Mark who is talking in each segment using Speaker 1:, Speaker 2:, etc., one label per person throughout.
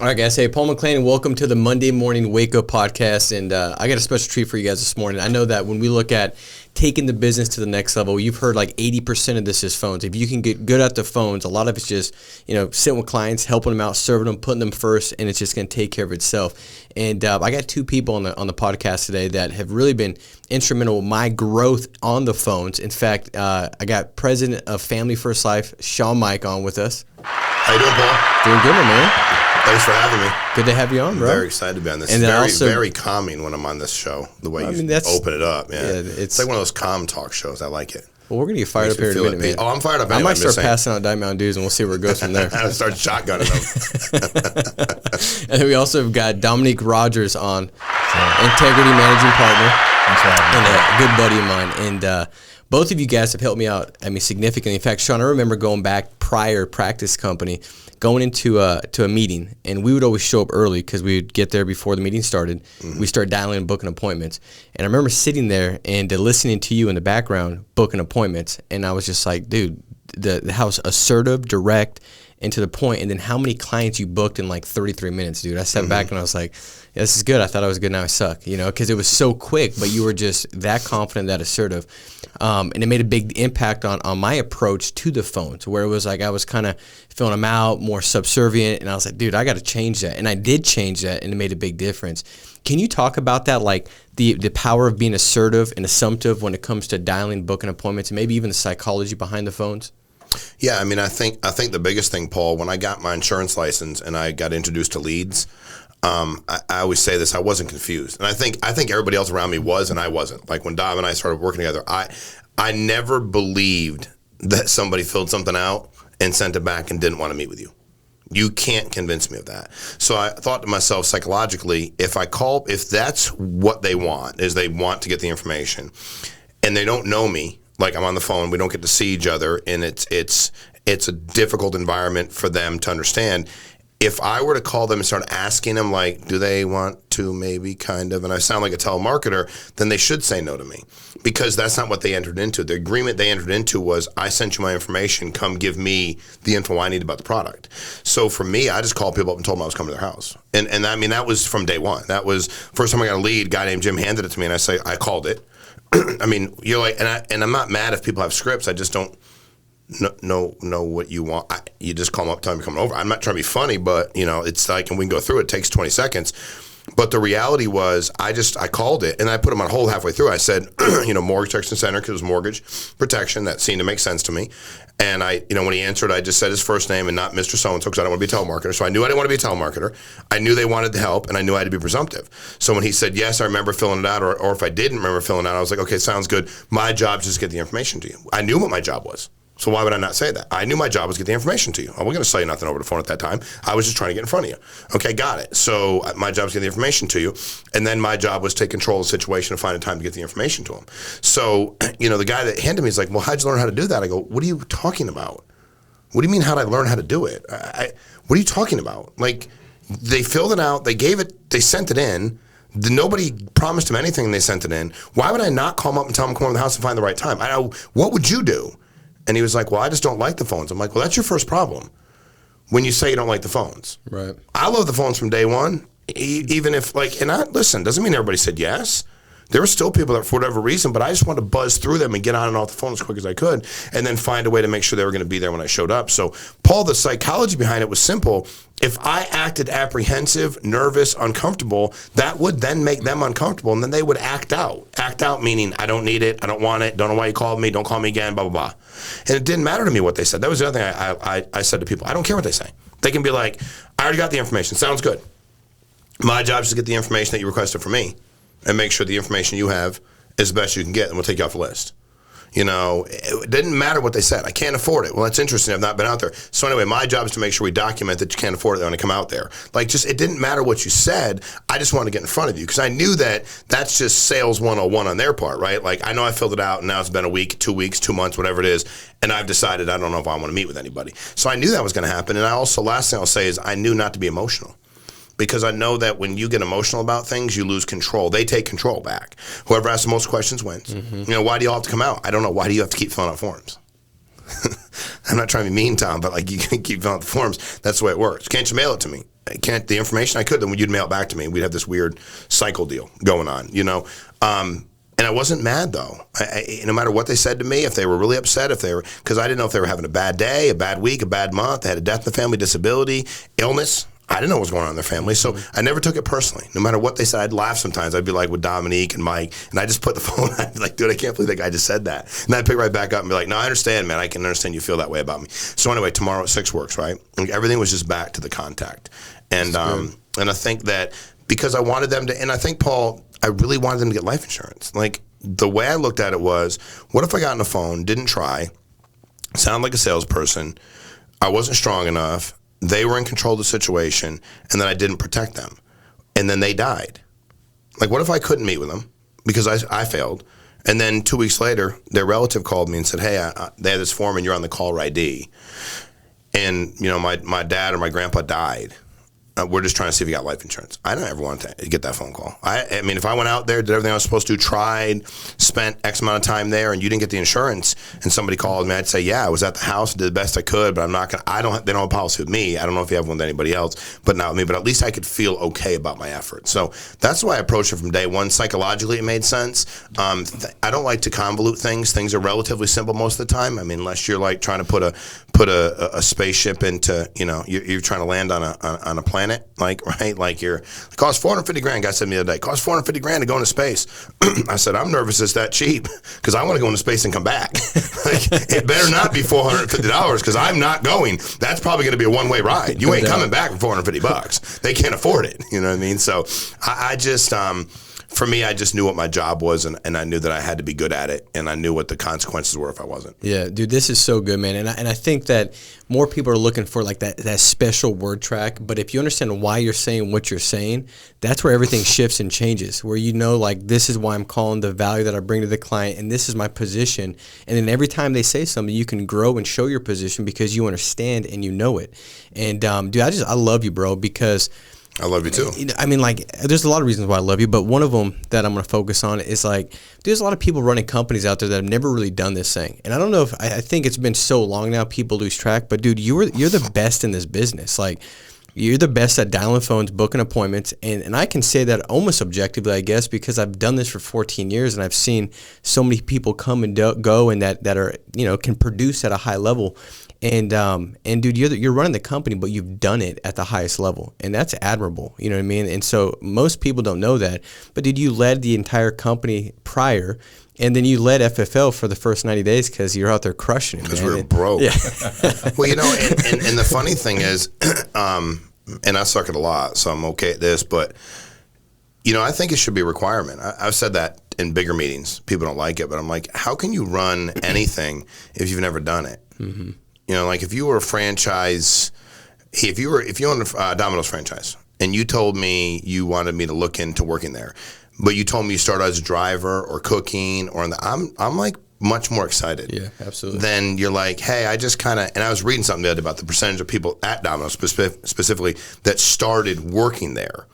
Speaker 1: right, guys. Hey, Paul McClain, and welcome to the Monday Morning Wake Up Podcast. And I got a special treat for you guys this morning. I know that when we look at taking the business to the next level, you've heard like 80% of this is phones. If you can get good at the phones, a lot of it's just, sitting with clients, helping them out, serving them, putting them first, and it's just going to take care of itself. And I got two people on the podcast today that have really been instrumental in my growth on the phones. In fact, I got President of Family First Life, Shawn Meaike, on with us.
Speaker 2: How you doing, Paul?
Speaker 1: Doing good, my man.
Speaker 2: Thanks for having me.
Speaker 1: Good to have you on, bro.
Speaker 2: I'm very excited to be on this.
Speaker 1: And
Speaker 2: it's very calming when I'm on this show, the way you open it up. Yeah. It's like one of those calm talk shows. I like it.
Speaker 1: Well, we're going to get fired up here in a minute, man.
Speaker 2: Oh, I'm fired up anyway.
Speaker 1: I might start passing out Diet Mountain Dews, and we'll see where it goes from there.
Speaker 2: I'll start shotgunning them.
Speaker 1: And then we also have got Dom Rodgers on, Integrity Managing Partner, and a good buddy of mine. And both of you guys have helped me out, significantly. In fact, Shawn, I remember going back prior practice company, going into a meeting, and we would always show up early because we would get there before the meeting started. Mm-hmm. We start dialing and booking appointments. And I remember sitting there and listening to you in the background booking appointments, and I was just like, dude, the house assertive, direct, and to the point, and then how many clients you booked in like 33 minutes, dude. I sat back and I was like, yeah, this is good. I thought I was good, now I suck, because it was so quick, but you were just that confident, that assertive. And it made a big impact on my approach to the phones, where it was like I was kind of filling them out, more subservient, and I was like, dude, I got to change that. And I did change that, and it made a big difference. Can you talk about that, like the power of being assertive and assumptive when it comes to dialing, booking appointments, and maybe even the psychology behind the phones?
Speaker 2: Yeah, I think the biggest thing, Paul, when I got my insurance license and I got introduced to leads, I always say this, I wasn't confused. And I think everybody else around me was, and I wasn't. Like when Dom and I started working together, I never believed that somebody filled something out and sent it back and didn't want to meet with you. You can't convince me of that. So I thought to myself psychologically, if that's what they want, is they want to get the information, and they don't know me, like I'm on the phone, we don't get to see each other, and it's a difficult environment for them to understand. If I were to call them and start asking them, like, do they want to maybe kind of, and I sound like a telemarketer, then they should say no to me, because that's not what they entered into. The agreement they entered into was, I sent you my information, come give me the info I need about the product. So for me, I just called people up and told them I was coming to their house. And that was from day one. That was first time I got a lead, a guy named Jim handed it to me, and I called it. You're like, and I'm not mad if people have scripts. I just don't know what you want. You just call them up, tell them you're coming over. I'm not trying to be funny, but it's like, and we can go through it. It takes 20 seconds. But the reality was, I called it, and I put them on hold halfway through. I said, Mortgage Protection Center, because it was mortgage protection. That seemed to make sense to me. And when he answered, I just said his first name and not Mr. So-and-so, because I don't want to be a telemarketer. So I knew I didn't want to be a telemarketer. I knew they wanted the help, and I knew I had to be presumptive. So when he said, yes, I remember filling it out, or if I didn't remember filling it out, I was like, okay, sounds good. My job is just to get the information to you. I knew what my job was. So why would I not say that? I knew my job was to get the information to you. I wasn't going to say nothing over the phone at that time. I was just trying to get in front of you. Okay, got it. So my job was to get the information to you. And then my job was to take control of the situation and find a time to get the information to him. So, the guy that handed me is like, well, how'd you learn how to do that? I go, what are you talking about? What do you mean, how'd I learn how to do it? What are you talking about? Like, they filled it out. They gave it. They sent it in. Nobody promised him anything, and they sent it in. Why would I not call him up and tell him to come over to the house and find the right time? What would you do? And he was like, well, I just don't like the phones. I'm like, well, that's your first problem when you say you don't like the phones.
Speaker 1: Right.
Speaker 2: I love the phones from day one, even if, listen, doesn't mean everybody said yes. There were still people that, for whatever reason, but I just wanted to buzz through them and get on and off the phone as quick as I could, and then find a way to make sure they were going to be there when I showed up. So, Paul, the psychology behind it was simple. If I acted apprehensive, nervous, uncomfortable, that would then make them uncomfortable, and then they would act out. Act out meaning, I don't need it, I don't want it, don't know why you called me, don't call me again, blah, blah, blah. And it didn't matter to me what they said. That was the other thing I said to people. I don't care what they say. They can be like, I already got the information. Sounds good. My job is to get the information that you requested from me and make sure the information you have is the best you can get, and we'll take you off the list. It didn't matter what they said. I can't afford it. Well, that's interesting. I've not been out there. So anyway, my job is to make sure we document that you can't afford it when I come out there. It didn't matter what you said. I just wanted to get in front of you, because I knew that that's just sales 101 on their part, right? Like, I know I filled it out, and now it's been a week, 2 weeks, 2 months, whatever it is, and I've decided I don't know if I want to meet with anybody. So I knew that was going to happen. And last thing I'll say is, I knew not to be emotional. Because I know that when you get emotional about things, you lose control. They take control back. Whoever asks the most questions wins. Mm-hmm. Why do you all have to come out? I don't know. Why do you have to keep filling out forms? I'm not trying to be mean, Tom, but you can keep filling out the forms. That's the way it works. Can't you mail it to me? can't the information I could, then you'd mail it back to me. We'd have this weird cycle deal going on, and I wasn't mad though. No matter what they said to me, if they were really upset, because I didn't know if they were having a bad day, a bad week, a bad month, they had a death in the family, disability, illness. I didn't know what was going on in their family, so I never took it personally. No matter what they said, I'd laugh sometimes. I'd be like with Dominique and Meaike, and I just put the phone on. I'd be like, dude, I can't believe that guy just said that. And I'd pick right back up and be like, no, I understand, man. I can understand you feel that way about me. So anyway, tomorrow at 6 works, right? Like, everything was just back to the contact. And I think that because I wanted them to, and I think, Paul, I really wanted them to get life insurance. Like, the way I looked at it was, what if I got on the phone, didn't try, sound like a salesperson, I wasn't strong enough, they were in control of the situation, and then I didn't protect them. And then they died. Like, what if I couldn't meet with them because I failed? And then 2 weeks later, their relative called me and said, hey, they had this form and you're on the caller ID. And, my dad or my grandpa died. We're just trying to see if you got life insurance. I don't ever want to get that phone call. I mean, if I went out there, did everything I was supposed to, tried, spent X amount of time there, and you didn't get the insurance, and somebody called me, I'd say, yeah, I was at the house, did the best I could, but I'm not going to, they don't have a policy with me. I don't know if you have one with anybody else, but not with me. But at least I could feel okay about my effort. So that's why I approached it from day one. Psychologically, it made sense. I don't like to convolute things. Things are relatively simple most of the time. I mean, unless you're like trying to put a spaceship into, you're trying to land on a planet. Like, right? Like, it costs $450,000. Guy said to me the other day, it costs $450,000 to go into space. I said, I'm nervous it's that cheap because I want to go into space and come back. Like, it better not be $450 because I'm not going. That's probably going to be a one-way ride. You ain't coming back for $450. They can't afford it. You know what I mean? So I just, for me, I just knew what my job was, and I knew that I had to be good at it, and I knew what the consequences were if I wasn't.
Speaker 1: Yeah, dude, this is so good, man. And I think that more people are looking for like that special word track, but if you understand why you're saying what you're saying, that's where everything shifts and changes, where like, this is why I'm calling, the value that I bring to the client, and this is my position. And then every time they say something, you can grow and show your position because you understand and you know it. And, dude, I love you, bro, because
Speaker 2: I love you too.
Speaker 1: I mean, like, there's a lot of reasons why I love you, but one of them that I'm going to focus on is like, there's a lot of people running companies out there that have never really done this thing. And I don't know if I think it's been so long now, people lose track, but dude, you're the best in this business. Like, you're the best at dialing phones, booking appointments, and I can say that almost objectively, I guess, because I've done this for 14 years and I've seen so many people come and go and that are, can produce at a high level. And dude, you're running the company, but you've done it at the highest level, and that's admirable. You know what I mean? And so most people don't know that, but dude, you led the entire company prior, and then you led FFL for the first 90 days because you're out there crushing it, man.
Speaker 2: Because we were broke.
Speaker 1: Yeah.
Speaker 2: Well, and the funny thing is, and I suck at a lot, so I'm okay at this, but I think it should be a requirement. I've said that in bigger meetings. People don't like it, but I'm like, how can you run anything if you've never done it? Mm-hmm. Like if you were a franchise, if you owned a Domino's franchise and you told me you wanted me to look into working there, but you told me you started as a driver or cooking or I'm like much more excited.
Speaker 1: Yeah, absolutely.
Speaker 2: Then you're like, hey, I just kind of, and I was reading something the other day about the percentage of people at Domino's specifically that started working there.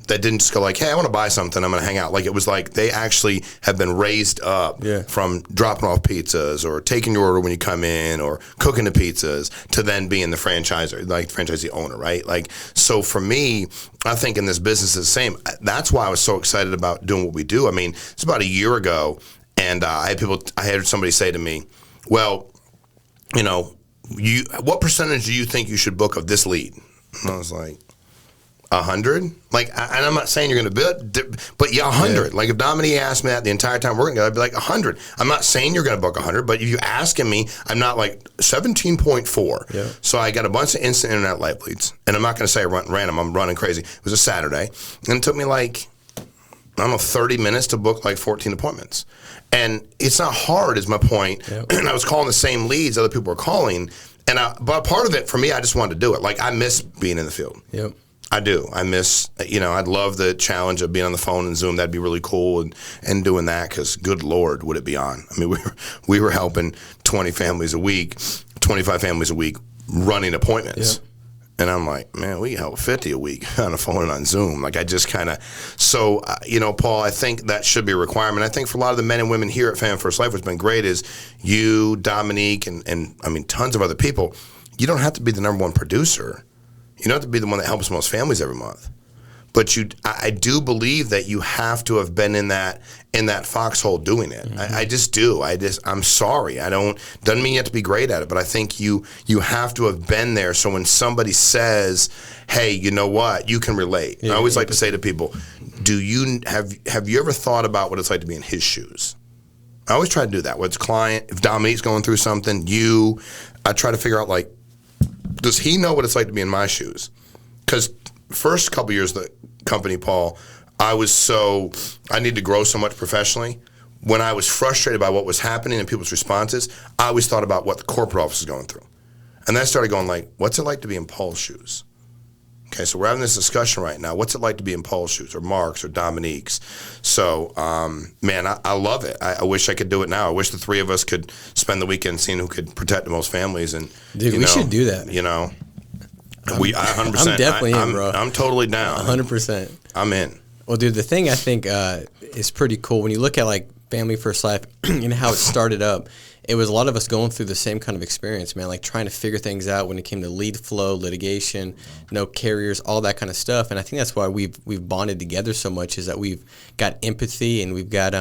Speaker 2: That didn't just go like, hey, I want to buy something, I'm going to hang out. Like, it was like they actually have been raised up from dropping off pizzas or taking your order when you come in or cooking the pizzas to then being the franchisor, like franchisee owner, right? Like, so for me, I think in this business it's the same. That's why I was so excited about doing what we do. I mean, it's about a year ago, and I had somebody say to me, well, what percentage do you think you should book of this lead? And I was like, 100? Like, and I'm not saying you're going to bid, but 100. Yeah. Like, if Dominique asked me that the entire time working together, I'd be like 100. I'm not saying you're going to book 100, but if you're asking me, I'm not like 17.4. Yeah. So I got a bunch of instant internet live leads, and I'm not going to say I run random. I'm running crazy. It was a Saturday, and it took me like, I don't know, 30 minutes to book like 14 appointments. And it's not hard, is my point. Yep. And I was calling the same leads other people were calling, but part of it for me, I just wanted to do it. Like, I miss being in the field.
Speaker 1: Yep.
Speaker 2: I do. I miss, I'd love the challenge of being on the phone and Zoom. That'd be really cool and doing that because good Lord, would it be on. I mean, we were helping 20 families a week, 25 families a week running appointments. Yeah. And I'm like, man, we help 50 a week on the phone and on Zoom. Like, I just kind of, so, Paul, I think that should be a requirement. I think for a lot of the men and women here at Family First Life, what's been great is you, Dominique, and I mean, tons of other people, you don't have to be the number one producer You don't have to be the one that helps most families every month. But I do believe that you have to have been in that foxhole doing it. Mm-hmm. I just do. I'm sorry. Doesn't mean you have to be great at it, but I think you have to have been there. So when somebody says, "Hey, you know what?" you can relate. Yeah, I always like to say to people, have you ever thought about what it's like to be in his shoes? I always try to do that. With a client, if Dominique's going through something, I try to figure out, like, does he know what it's like to be in my shoes? Because first couple years of the company, Paul, I need to grow so much professionally. When I was frustrated by what was happening and people's responses, I always thought about what the corporate office is going through. And then I started going, like, what's it like to be in Paul's shoes? Okay, so we're having this discussion right now. What's it like to be in Paul's shoes or Mark's or Dominique's? So, man, I love it. I wish I could do it now. I wish the three of us could spend the weekend seeing who could protect the most families. And
Speaker 1: dude, we should do that.
Speaker 2: You know, I 100%.
Speaker 1: I'm definitely in, bro.
Speaker 2: I'm totally down.
Speaker 1: 100%.
Speaker 2: I'm in.
Speaker 1: Well, dude, the thing I think is pretty cool when you look at, like, Family First Life and how it started up, it was a lot of us going through the same kind of experience, man, like trying to figure things out when it came to lead flow, litigation, carriers, all that kind of stuff. And I think that's why we've bonded together so much, is that we've got empathy and we've got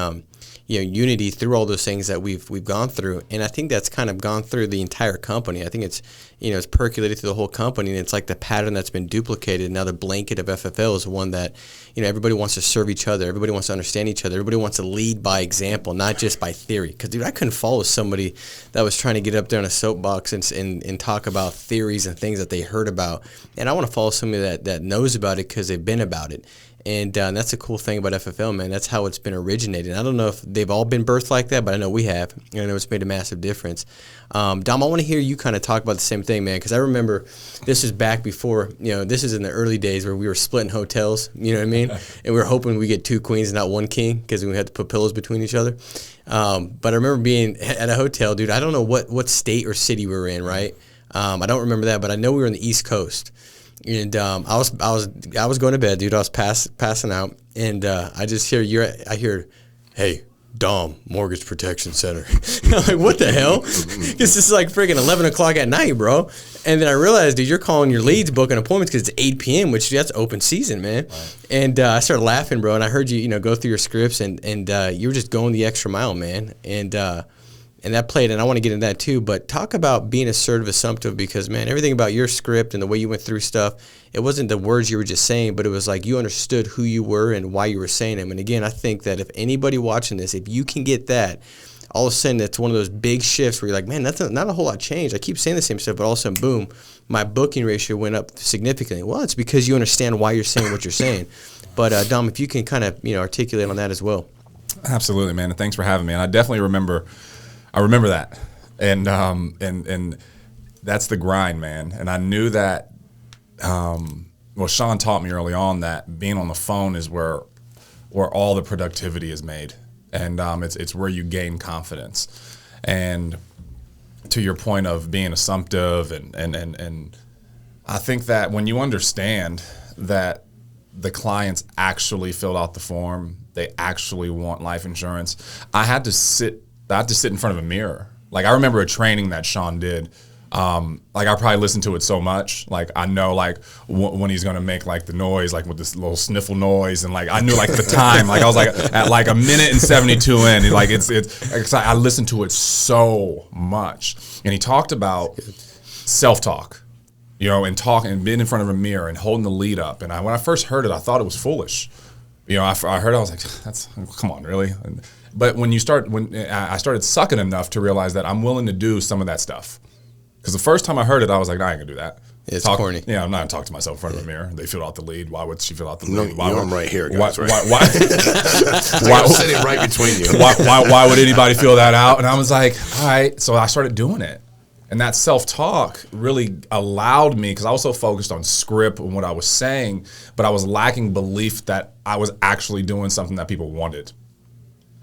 Speaker 1: unity through all those things that we've gone through. And I think that's kind of gone through the entire company. I think it's it's percolated through the whole company, and it's like the pattern that's been duplicated. Now the blanket of FFL is one that everybody wants to serve each other, everybody wants to understand each other, everybody wants to lead by example, not just by theory. Because, dude, I couldn't follow somebody that was trying to get up there on a soapbox and talk about theories and things that they heard about. And I want to follow somebody that knows about it because they've been about it. And that's a cool thing about FFL, man. That's how it's been originated. I don't know if they've all been birthed like that, but I know we have. And I know it's made a massive difference. Dom, I want to hear you kind of talk about the same thing, man, because I remember this is back before, this is in the early days where we were splitting hotels, you know what I mean? And we were hoping we get two queens and not one king because we had to put pillows between each other. But I remember being at a hotel, dude. I don't know what state or city we were in, right? I don't remember that, but I know we were on the East Coast. And I was going to bed, dude. I was passing out, and I just I hear, "Hey, Dom, Mortgage Protection Center." I'm like, what the hell? This is like freaking 11 o'clock at night, bro. And then I realized, dude, you're calling your leads, booking appointments because it's 8 p.m., which that's open season, man. Right. And I started laughing, bro. And I heard you, go through your scripts, and you were just going the extra mile, man. And that played, and I want to get into that too, but talk about being assertive, assumptive, because, man, everything about your script and the way you went through stuff, it wasn't the words you were just saying, but it was like you understood who you were and why you were saying them. And again, I think that if anybody watching this, if you can get that, all of a sudden it's one of those big shifts where you're like, man, that's not a whole lot changed. I keep saying the same stuff, but all of a sudden, boom, my booking ratio went up significantly. Well, it's because you understand why you're saying what you're saying. But, Dom, if you can kind of, articulate on that as well.
Speaker 3: Absolutely, man. And thanks for having me. And I definitely remember that, and that's the grind, man. And I knew that. Shawn taught me early on that being on the phone is where all the productivity is made, and it's where you gain confidence. And to your point of being assumptive, and I think that when you understand that the clients actually filled out the form, they actually want life insurance. I had to sit in front of a mirror. Like, I remember a training that Shawn did. Like, I probably listened to it so much. Like, I know, like, when he's going to make, like, the noise, like, with this little sniffle noise. And, like, I knew, like, the time. Like, I was, like, at, like, 1minute and 72 in. Like, I listened to it so much. And he talked about self-talk, and being in front of a mirror and holding the lead up. And when I first heard it, I thought it was foolish. I heard it, I was like, come on, really? But when I started sucking enough to realize that I'm willing to do some of that stuff. Because the first time I heard it, I was like, I ain't gonna do that.
Speaker 1: It's corny.
Speaker 3: Yeah, I'm not gonna talk to myself in front of a mirror. They filled out the lead. Why would she fill out the lead?
Speaker 2: I'm right here, guys.
Speaker 3: Why
Speaker 2: I'm sitting right between you.
Speaker 3: Why would anybody fill that out? And I was like, all right. So I started doing it. And that self-talk really allowed me, because I was so focused on script and what I was saying, but I was lacking belief that I was actually doing something that people wanted.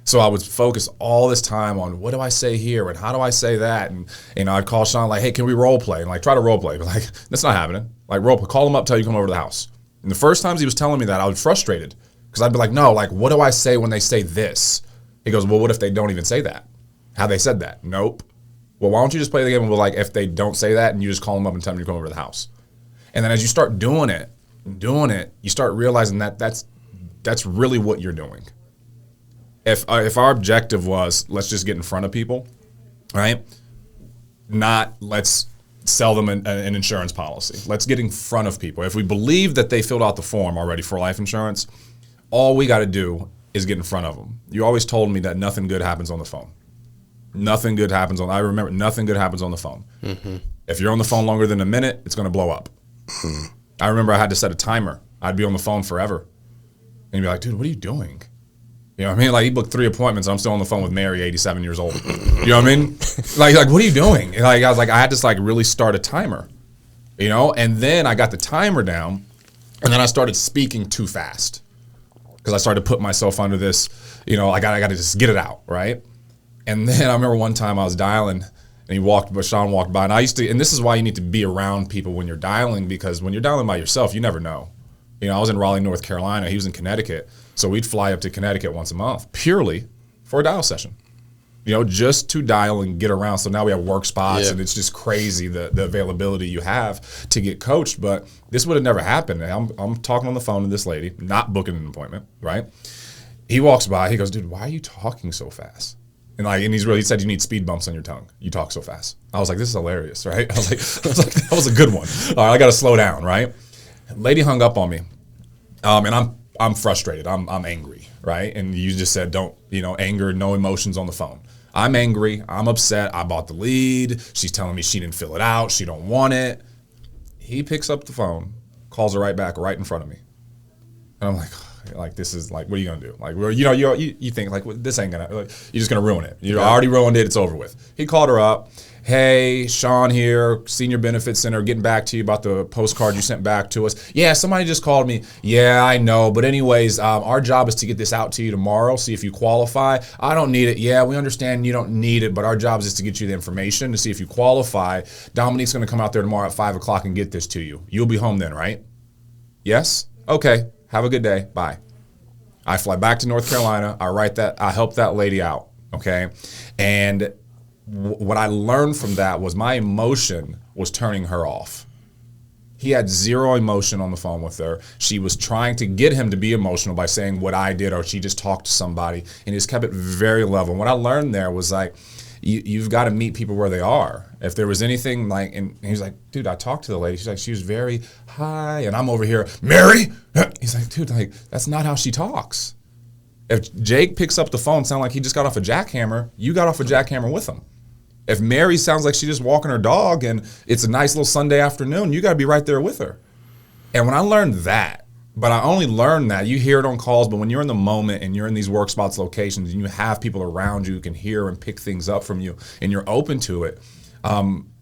Speaker 3: So I would focus all this time on what do I say here and how do I say that, and I'd call Shawn like, hey, can we role play? And like try to role play, but like that's not happening. Like role play, call him up, tell you to come over to the house. And the first times he was telling me that, I was frustrated because I'd be like, no, like what do I say when they say this? He goes, well, what if they don't even say that? How they said that? Nope. Well, why don't you just play the game with like if they don't say that and you just call them up and tell them to come over to the house? And then as you start doing it, you start realizing that that's really what you're doing. If our objective was, let's just get in front of people, right? Not let's sell them an insurance policy. Let's get in front of people. If we believe that they filled out the form already for life insurance, all we got to do is get in front of them. You always told me that nothing good happens on the phone. Nothing good happens on the phone. Mm-hmm. If you're on the phone longer than a minute, it's going to blow up. Mm-hmm. I remember I had to set a timer. I'd be on the phone forever. And you'd be like, dude, what are you doing? You know what I mean? Like, he booked 3 appointments, and I'm still on the phone with Mary, 87 years old. You know what I mean? Like, what are you doing? Like, I was like, I had to like really start a timer, you know? And then I got the timer down, and then I started speaking too fast because I started to put myself under this, you know, I got to just get it out, right? And then I remember one time I was dialing, and Shawn walked by, and and this is why you need to be around people when you're dialing, because when you're dialing by yourself, you never know. You know, I was in Raleigh, North Carolina. He was in Connecticut. So we'd fly up to Connecticut once a month purely for a dial session, you know, just to dial and get around. So now we have work spots, and it's just crazy the availability you have to get coached. But this would have never happened. I'm talking on the phone to this lady, not booking an appointment, right? He walks by. He goes, dude, why are you talking so fast? And he said you need speed bumps on your tongue. You talk so fast. I was like, this is hilarious, right? I was like, that was a good one. All right, I got to slow down, right? Lady hung up on me, and I'm frustrated. I'm angry, right? And you just said anger, no emotions on the phone. I'm angry. I'm upset. I bought the lead. She's telling me she didn't fill it out. She don't want it. He picks up the phone, calls her right back, right in front of me, and I'm like, this is like, what are you gonna do? Like, you think like, this ain't gonna, like, you're just gonna ruin it. You already ruined it. It's over with. He called her up. Hey, Shawn here, Senior Benefits Center, getting back to you about the postcard you sent back to us. Yeah, somebody just called me. Yeah, I know. But anyways, our job is to get this out to you tomorrow, see if you qualify. I don't need it. Yeah, we understand you don't need it, but our job is to get you the information to see if you qualify. Dominique's going to come out there tomorrow at 5 o'clock and get this to you. You'll be home then, right? Yes? Okay. Have a good day. Bye. I fly back to North Carolina. I help that lady out, okay? And what I learned from that was my emotion was turning her off. He had zero emotion on the phone with her. She was trying to get him to be emotional by saying what I did, or she just talked to somebody, and he just kept it very level. And what I learned there was like, you've got to meet people where they are. If there was anything like, and he was like, dude, I talked to the lady. She's like, she was very hi, and I'm over here, Mary? He's like, dude, like, that's not how she talks. If Jake picks up the phone, sound like he just got off a jackhammer, you got off a jackhammer with him. If Mary sounds like she's just walking her dog and it's a nice little Sunday afternoon, you got to be right there with her. And when I learned that, but I only learned that, you hear it on calls, but when you're in the moment and you're in these work spots locations and you have people around you who can hear and pick things up from you and you're open to it,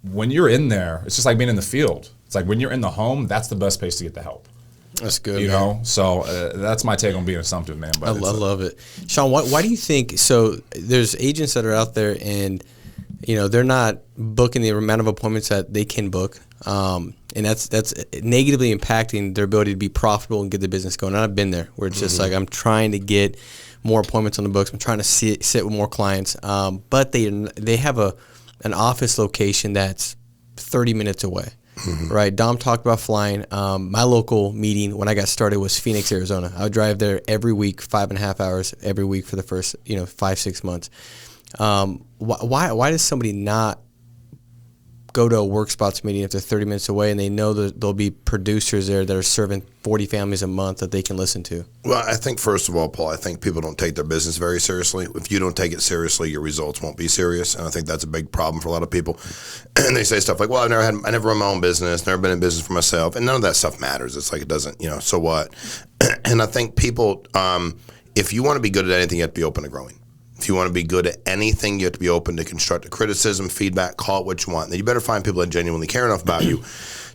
Speaker 3: when you're in there, it's just like being in the field. It's like when you're in the home, that's the best place to get the help.
Speaker 1: That's good,
Speaker 3: you know? So that's my take on being assumptive, man. But I
Speaker 1: love it. Shawn, why do you think, so there's agents that are out there and they're not booking the amount of appointments that they can book, and that's negatively impacting their ability to be profitable and get the business going. And I've been there where it's just like I'm trying to get more appointments on the books. I'm trying to sit with more clients, but they have an office location that's 30 minutes away. Mm-hmm. Right, Dom talked about flying. My local meeting when I got started was Phoenix, Arizona. I would drive there every week, 5.5 hours every week for the first 5-6 months. Why does somebody not go to a work spots meeting if they're 30 minutes away and they know that there'll be producers there that are serving 40 families a month that they can listen to?
Speaker 2: Well, I think first of all, Paul, I think people don't take their business very seriously. If you don't take it seriously, your results won't be serious, and I think that's a big problem for a lot of people. And they say stuff like, "Well, I never run my own business, never been in business for myself," and none of that stuff matters. It's like it doesn't, so what? And I think people, if you want to be good at anything, you have to be open to growing. If you want to be good at anything, you have to be open to constructive criticism, feedback, call it what you want. And then you better find people that genuinely care enough about you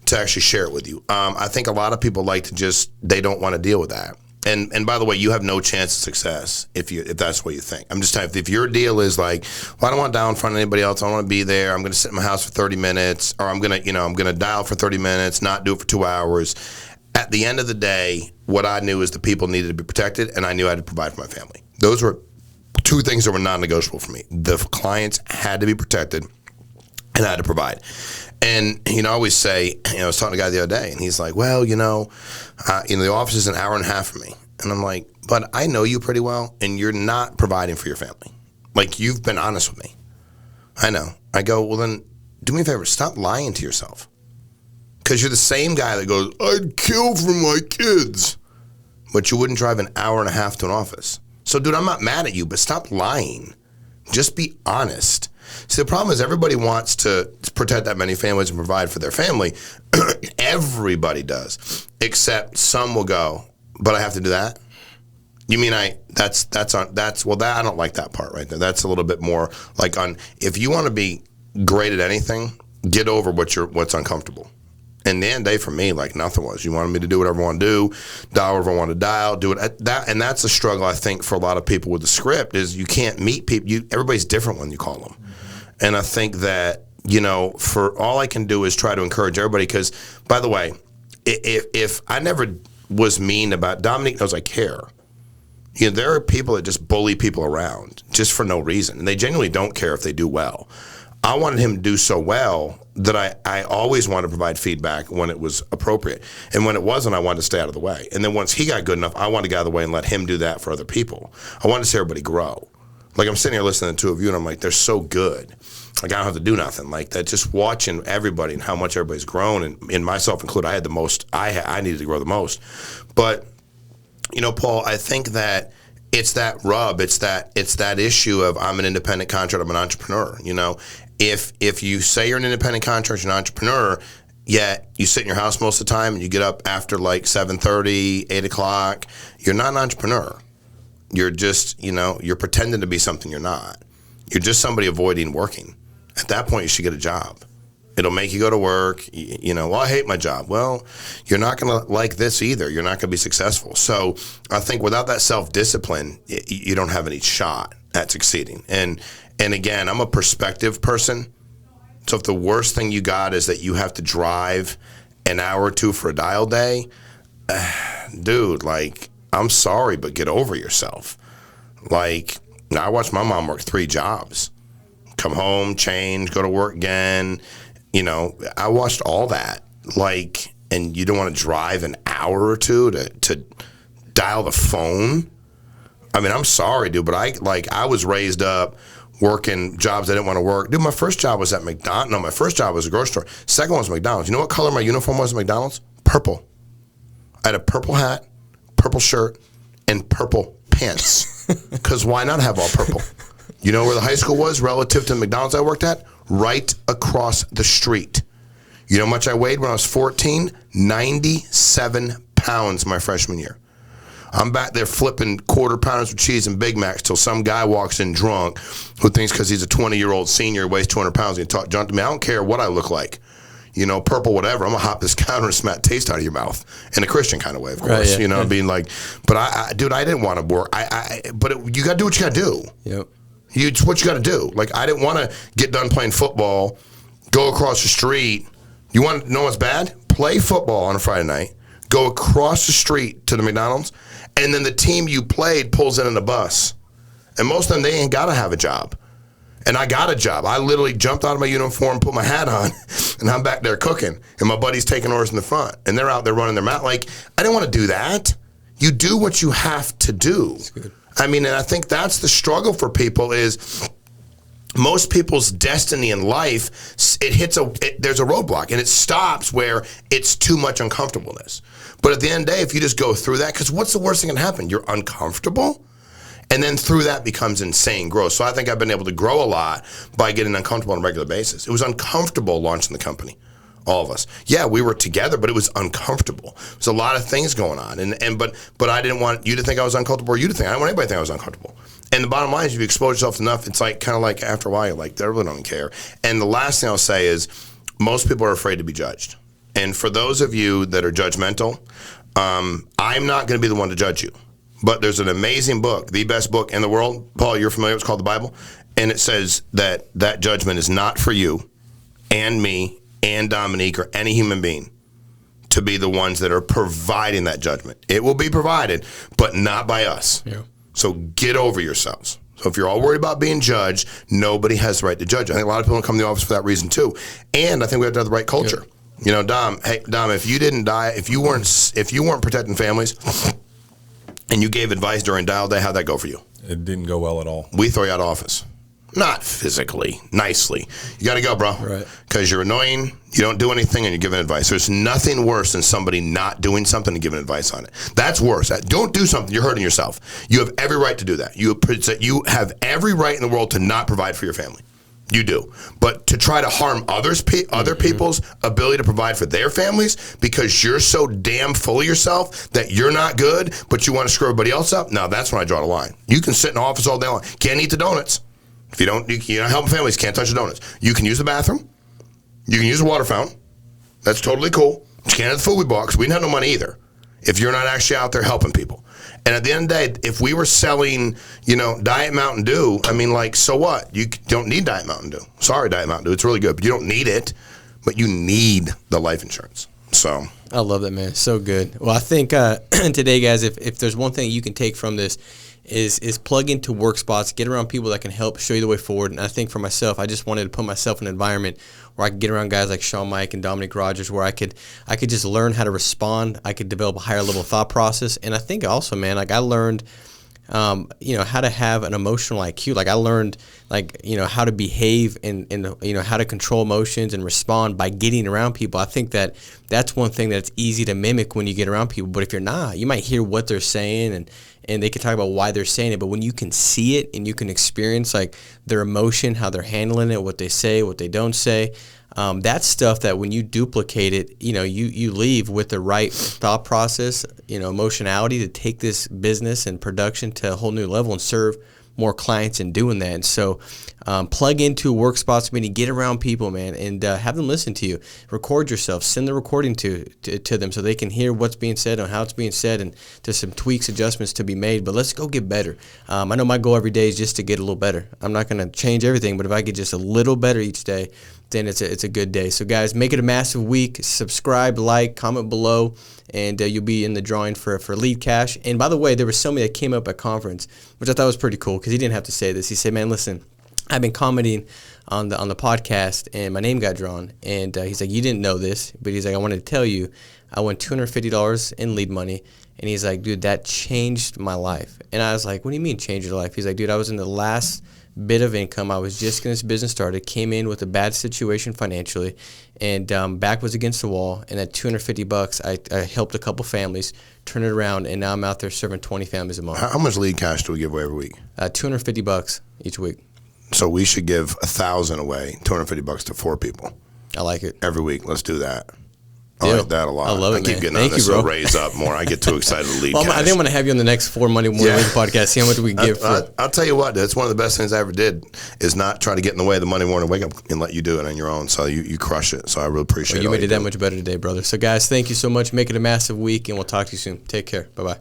Speaker 2: to actually share it with you. I think a lot of people like to they don't want to deal with that. And by the way, you have no chance of success if that's what you think. I'm just telling you, if your deal is like, well, I don't want to dial in front of anybody else. I don't want to be there. I'm going to sit in my house for 30 minutes, or I'm going to dial for 30 minutes, not do it for 2 hours. At the end of the day, what I knew is the people needed to be protected, and I knew I had to provide for my family. Those were two things that were non-negotiable for me. The clients had to be protected. and I had to provide. And, I always say, I was talking to a guy the other day, and he's like, well, the office is an hour and a half for me. And I'm like, but I know you pretty well, and you're not providing for your family. Like, you've been honest with me. I know. I go, well, then do me a favor. Stop lying to yourself. Because you're the same guy that goes, I'd kill for my kids. But you wouldn't drive an hour and a half to an office. So, dude, I'm not mad at you, but stop lying. Just be honest. See, the problem is everybody wants to protect that many families and provide for their family. Everybody does, except some will go, but I have to do that? You mean I don't like that part right there. That's a little bit more like if you want to be great at anything, get over what's uncomfortable. And the end of the day for me, like nothing was. You wanted me to do whatever I want to do, dial whatever I want to dial, do it at that, and that's a struggle I think for a lot of people with the script is you can't meet people. Everybody's different when you call them, and I think that for all I can do is try to encourage everybody. Because by the way, if I never was mean about Dominique knows I care. There are people that just bully people around just for no reason, and they genuinely don't care if they do well. I wanted him to do so well that I always wanted to provide feedback when it was appropriate. And when it wasn't, I wanted to stay out of the way. And then once he got good enough, I wanted to get out of the way and let him do that for other people. I wanted to see everybody grow. Like I'm sitting here listening to the two of you, and I'm like, they're so good. Like I don't have to do nothing. Like that, just watching everybody and how much everybody's grown, and myself included, I had the most. I needed to grow the most. But Paul, I think that it's that rub. It's that issue of I'm an independent contractor. I'm an entrepreneur. If you say you're an independent contractor, you're an entrepreneur, yet you sit in your house most of the time and you get up after like 7:30, 8 o'clock, you're not an entrepreneur. You're just, you're pretending to be something you're not. You're just somebody avoiding working. At that point, you should get a job. It'll make you go to work. Well, I hate my job. Well, you're not going to like this either. You're not going to be successful. So I think without that self-discipline, you don't have any shot at succeeding. And again, I'm a perspective person. So if the worst thing you got is that you have to drive an hour or two for a dial day, dude, like, I'm sorry, but get over yourself. Like, I watched my mom work 3 jobs. Come home, change, go to work again. I watched all that. Like, and you don't want to drive an hour or two to dial the phone? I mean, I'm sorry, dude, but I was raised up working jobs I didn't want to work. Dude, my first job was at McDonald's. No, my first job was a grocery store. Second one was McDonald's. You know what color my uniform was at McDonald's? Purple. I had a purple hat, purple shirt, and purple pants. Because why not have all purple? You know where the high school was relative to the McDonald's I worked at? Right across the street. You know how much I weighed when I was 14? 97 pounds my freshman year. I'm back there flipping quarter pounders with cheese and Big Macs till some guy walks in drunk who thinks because he's a 20-year-old senior, weighs 200 pounds, and he talk junk to me. I don't care what I look like. Purple, whatever. I'm going to hop this counter and smack taste out of your mouth in a Christian kind of way, of course. Right, yeah. Being like, but I didn't want to work. But you got to do what you got to do.
Speaker 1: Yep.
Speaker 2: It's what you got to do. Like, I didn't want to get done playing football, go across the street. You want to know what's bad? Play football on a Friday night, go across the street to the McDonald's, and then the team you played pulls in a bus. And most of them, they ain't got to have a job. And I got a job. I literally jumped out of my uniform, put my hat on, and I'm back there cooking. And my buddy's taking orders in the front. And they're out there running their mouth. Like, I didn't want to do that. You do what you have to do. That's good. I mean, and I think that's the struggle for people is most people's destiny in life, there's a roadblock, and it stops where it's too much uncomfortableness. But at the end of the day, if you just go through that, because what's the worst thing that can happen? You're uncomfortable, and then through that becomes insane growth. So I think I've been able to grow a lot by getting uncomfortable on a regular basis. It was uncomfortable launching the company. All of us. Yeah, we were together, but it was uncomfortable. There's a lot of things going on. But I didn't want you to think I was uncomfortable or you to think. I didn't want anybody to think I was uncomfortable. And the bottom line is if you expose yourself enough, it's like kind of like after a while, you're like, they really don't care. And the last thing I'll say is most people are afraid to be judged. And for those of you that are judgmental, I'm not going to be the one to judge you. But there's an amazing book, the best book in the world. Paul, you're familiar with it. It's called the Bible. And it says that judgment is not for you and me and Dominique or any human being to be the ones that are providing that judgment. It will be provided, but not by us. Yeah. So get over yourselves. So if you're all worried about being judged, nobody has the right to judge. I think a lot of people don't come to the office for that reason too. And I think we have to have the right culture. Good. You know, Dom, if you didn't die, if you weren't protecting families and you gave advice during dial day, how'd that go for you?
Speaker 3: It didn't go well at all.
Speaker 2: We throw you out of office. Not physically, nicely. You got to go, bro.
Speaker 1: Right.
Speaker 2: Because you're annoying, you don't do anything, and you're giving advice. There's nothing worse than somebody not doing something and giving advice on it. That's worse. Don't do something. You're hurting yourself. You have every right to do that. You have every right in the world to not provide for your family. You do. But to try to harm other people's ability to provide for their families because you're so damn full of yourself that you're not good, but you want to screw everybody else up, now that's when I draw the line. You can sit in the office all day long. Can't eat the donuts. If you're not helping families, can't touch the donuts. You can use the bathroom. You can use the water fountain. That's totally cool. You can't have the food we bought because we didn't have no money either if you're not actually out there helping people. And at the end of the day, if we were selling, Diet Mountain Dew, so what? You don't need Diet Mountain Dew. Sorry, Diet Mountain Dew. It's really good, but you don't need it. But you need the life insurance. So
Speaker 1: I love that, man. So good. Well, I think today, guys, if there's one thing you can take from this is plug into work spots, get around people that can help show you the way forward. And I think for myself, I just wanted to put myself in an environment where I could get around guys like Shawn, Meaike, and Dom Rodgers, where I could just learn how to respond. I could develop a higher level thought process. And I think also, man, I learned how to have an emotional IQ. I learned how to behave and how to control emotions and respond by getting around people. I think that's one thing that's easy to mimic when you get around people. But if you're not, you might hear what they're saying and they can talk about why they're saying it. But when you can see it and you can experience their emotion, how they're handling it, what they say, what they don't say, that's stuff that when you duplicate it, you leave with the right thought process, emotionality to take this business and production to a whole new level and serve more clients in doing that. And so plug into work spots meeting, get around people, man, and have them listen to you. Record yourself, send the recording to them so they can hear what's being said and how it's being said, and there's some tweaks, adjustments to be made. But let's go get better. I know my goal every day is just to get a little better. I'm not going to change everything, but if I get just a little better each day, then it's a good day. So guys, make it a massive week. Subscribe, like, comment below, and you'll be in the drawing for lead cash. And by the way, there was somebody that came up at conference, which I thought was pretty cool because he didn't have to say this. He said, man, listen, I've been commenting on the podcast and my name got drawn. And he's like, you didn't know this, but he's like, I wanted to tell you I won $250 in lead money. And he's like, dude, that changed my life. And I was like, what do you mean change your life? He's like, dude, I was in the last bit of income. I was just getting this business started, came in with a bad situation financially, and back was against the wall. And at $250, I helped a couple families turn it around, and now I'm out there serving 20 families a month.
Speaker 2: How much lead cash do we give away every week?
Speaker 1: $250 each week.
Speaker 2: So we should give 1,000 away, $250 to 4 people.
Speaker 1: I like it.
Speaker 2: Every week. Let's do that.
Speaker 1: Deal.
Speaker 2: I like that a lot.
Speaker 1: I love it,
Speaker 2: I keep
Speaker 1: man.
Speaker 2: getting
Speaker 1: Thank
Speaker 2: on this
Speaker 1: you, bro.
Speaker 2: to raise up more. I get too excited to lead cash.
Speaker 1: I think I'm going to have you on the next 4 Monday Morning podcast. See how much we can give.
Speaker 2: I'll tell you what, that's one of the best things I ever did is not try to get in the way of the Monday morning wake up and let you do it on your own. So you crush it. So I really appreciate it.
Speaker 1: You made it that much better today, brother. So guys, thank you so much. Make it a massive week, and we'll talk to you soon. Take care. Bye-bye.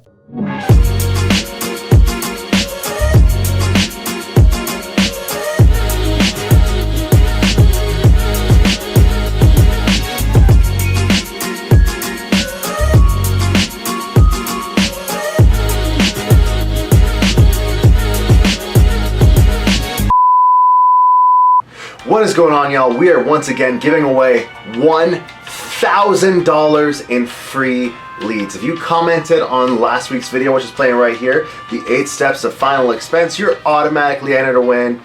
Speaker 4: What is going on, y'all? We are once again giving away $1,000 in free leads. If you commented on last week's video, which is playing right here, the 8 steps of final expense, you're automatically entered to win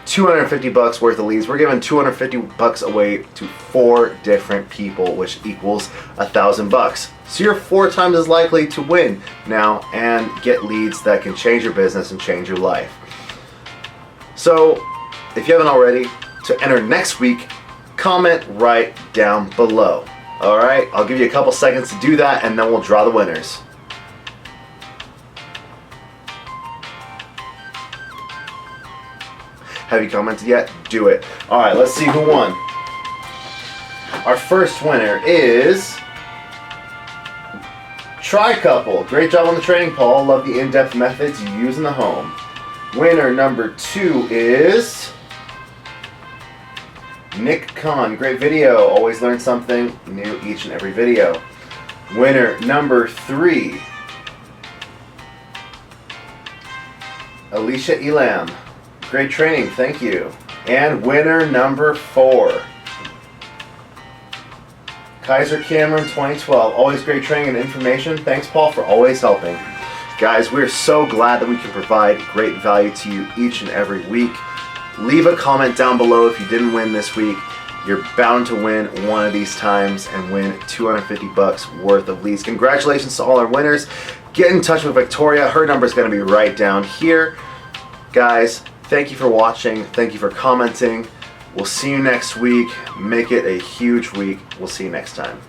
Speaker 4: $250 worth of leads. We're giving $250 away to 4 different people, which equals $1,000. So you're 4 times as likely to win now and get leads that can change your business and change your life. So if you haven't already, to enter next week, comment right down below. All right, I'll give you a couple seconds to do that, and then we'll draw the winners. Have you commented yet? Do it. All right, let's see who won. Our first winner is Tri-Couple. Great job on the training, Paul. Love the in-depth methods you use in the home. Winner number 2 is Nick Kahn. Great video. Always learn something new each and every video. Winner number 3. Alicia Elam. Great training, thank you. And winner number 4. Kaiser Cameron 2012. Always great training and information. Thanks, Paul, for always helping. Guys, we're so glad that we can provide great value to you each and every week. Leave a comment down below if you didn't win this week. You're bound to win one of these times and win $250 worth of leads. Congratulations to all our winners. Get in touch with Victoria. Her number is going to be right down here. Guys, thank you for watching. Thank you for commenting. We'll see you next week. Make it a huge week. We'll see you next time.